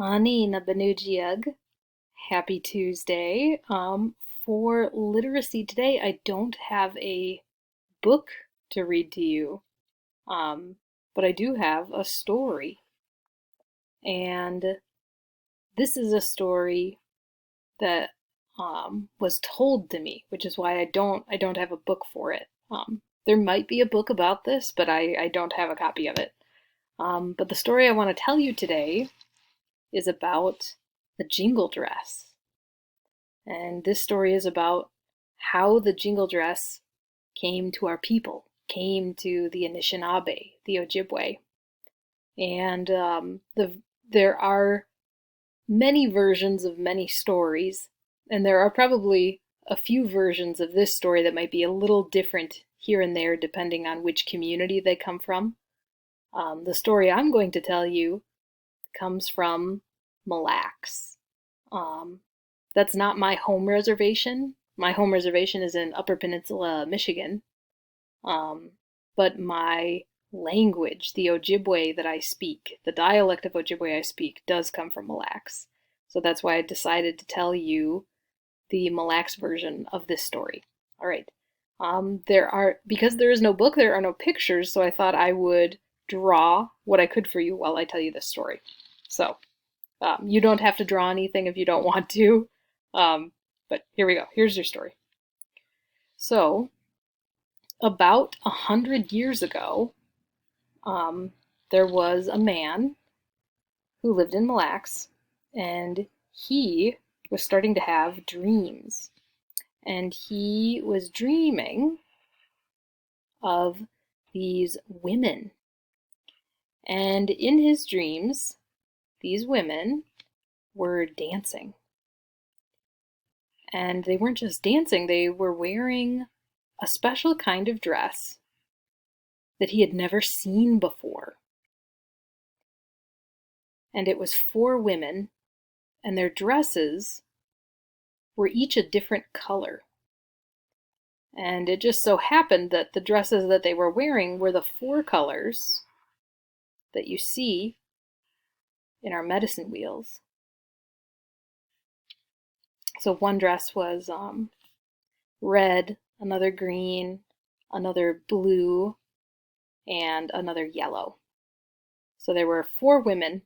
Ani na Banujiag. Happy Tuesday. For literacy today, I don't have a book to read to you, but I do have a story. And this is a story that was told to me, which is why I don't have a book for it. There might be a book about this, but I don't have a copy of it. But the story I want to tell you today is about the jingle dress. And this story is about how the jingle dress came to our people, came to the Anishinaabe, the Ojibwe. And there are many versions of many stories, and there are probably a few versions of this story that might be a little different here and there depending on which community they come from. The story I'm going to tell you comes from Mille. Um, that's not my home reservation. My home reservation is in Upper Peninsula, Michigan. Um, but my language, the Ojibwe that I speak, the dialect of Ojibwe I speak, does come from Mille. So that's why I decided to tell you the Mille version of this story. All right. Because there is no book, there are no pictures, so I thought I would draw what I could for you while I tell you this story. So, you don't have to draw anything if you don't want to. But here we go. Here's your story. So, about 100 years ago, there was a man who lived in Mille, and he was starting to have dreams. And he was dreaming of these women. And in his dreams, these women were dancing. And they weren't just dancing, they were wearing a special kind of dress that he had never seen before. And it was four women, and their dresses were each a different color. And it just so happened that the dresses that they were wearing were the four colors that you see in our medicine wheels. So one dress was red, another green, another blue, and another yellow. So there were four women,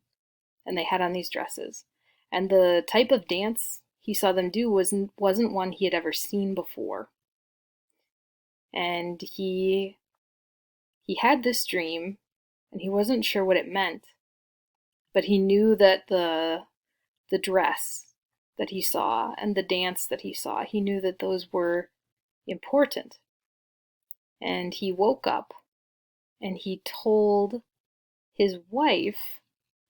and they had on these dresses. And the type of dance he saw them do wasn't one he had ever seen before. And he had this dream, and he wasn't sure what it meant, but he knew that the dress that he saw and the dance that he saw, he knew that those were important. And he woke up and he told his wife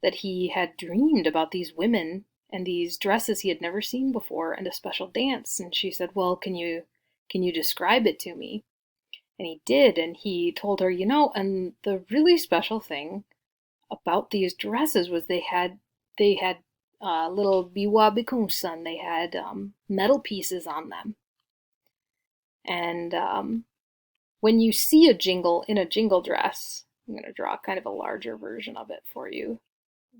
that he had dreamed about these women and these dresses he had never seen before and a special dance. And she said, "Well, can you describe it to me?" And he did, and he told her, and the really special thing about these dresses was they had little biwa bikunsan, they had metal pieces on them. And when you see a jingle in a jingle dress, I'm going to draw kind of a larger version of it for you.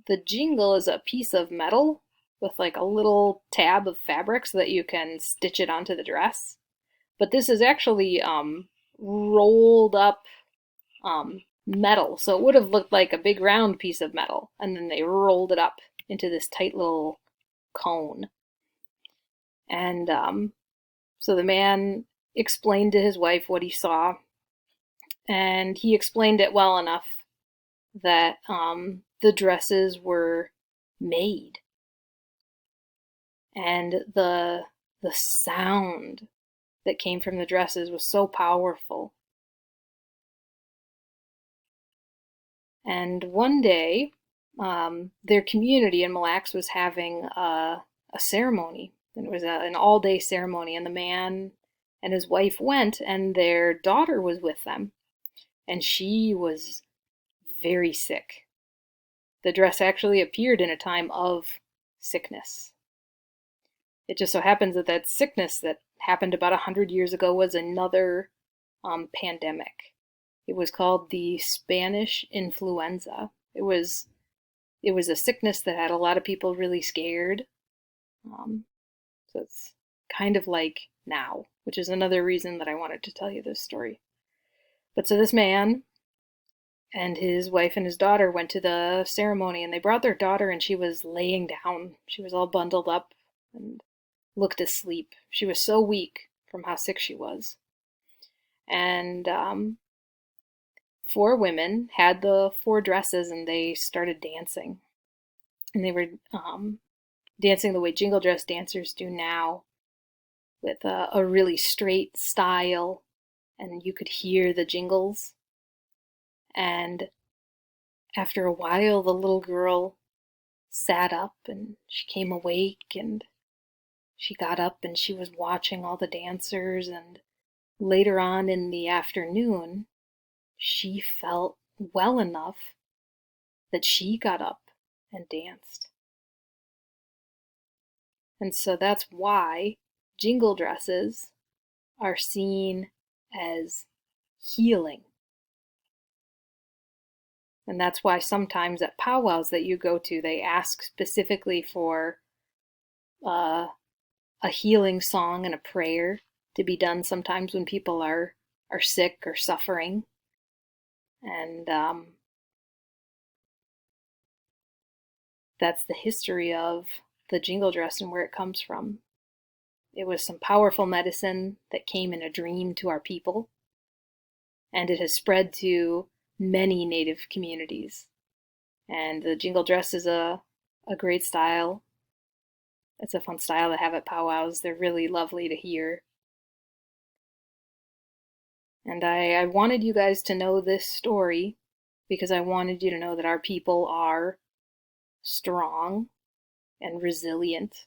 The jingle is a piece of metal with like a little tab of fabric so that you can stitch it onto the dress. But this is actually rolled up metal. So it would have looked like a big round piece of metal, and then they rolled it up into this tight little cone. And so the man explained to his wife what he saw, and he explained it well enough that the dresses were made. And the sound that came from the dresses was so powerful. And one day, their community in Mille was having a ceremony. And it was an all-day ceremony, and the man and his wife went, and their daughter was with them. And she was very sick. The dress actually appeared in a time of sickness. It just so happens that that sickness that happened about 100 years ago was another pandemic. It was called the Spanish influenza. It was it was a sickness that had a lot of people really scared. Um, so it's kind of like now, which is another reason that I wanted to tell you this story. But so this man and his wife and his daughter went to the ceremony, and they brought their daughter, and she was laying down. She was all bundled up and looked asleep. She was so weak from how sick she was. And four women had the four dresses, and they started dancing. And they were dancing the way jingle dress dancers do now, with a really straight style, and you could hear the jingles. And after a while, the little girl sat up and she came awake, and she got up and she was watching all the dancers. And later on in the afternoon, she felt well enough that she got up and danced. And so that's why jingle dresses are seen as healing. And that's why sometimes at powwows that you go to, they ask specifically for a healing song and a prayer to be done sometimes when people are sick or suffering. And that's the history of the jingle dress and where it comes from. It was some powerful medicine that came in a dream to our people, and it has spread to many Native communities. And the jingle dress is a great style. It's a fun style to have at powwows. They're really lovely to hear. And I wanted you guys to know this story because I wanted you to know that our people are strong and resilient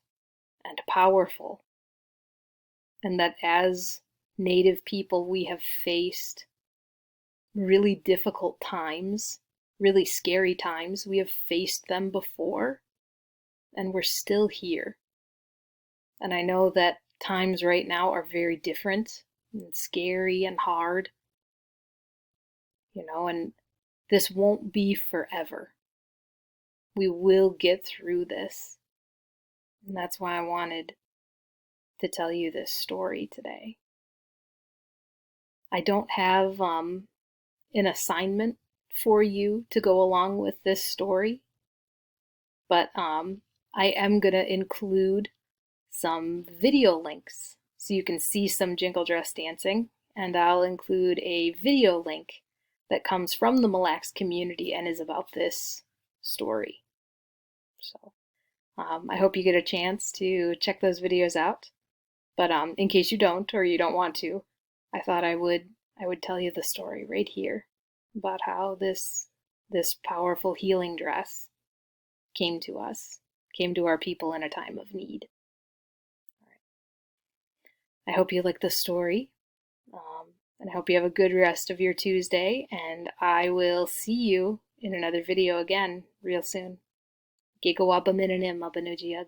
and powerful. And that as Native people, we have faced really difficult times, really scary times. We have faced them before, and we're still here. And I know that times right now are very different and scary and hard, and this won't be forever. We will get through this. And that's why I wanted to tell you this story today. I don't have an assignment for you to go along with this story, but I am going to include some video links so you can see some jingle dress dancing, and I'll include a video link that comes from the Mille community and is about this story. So I hope you get a chance to check those videos out. But in case you don't or you don't want to, I thought I would tell you the story right here about how this powerful healing dress came to us, came to our people in a time of need. All right. I hope you like the story, and I hope you have a good rest of your Tuesday, and I will see you in another video again real soon. Gigawabaminanim abanujiag.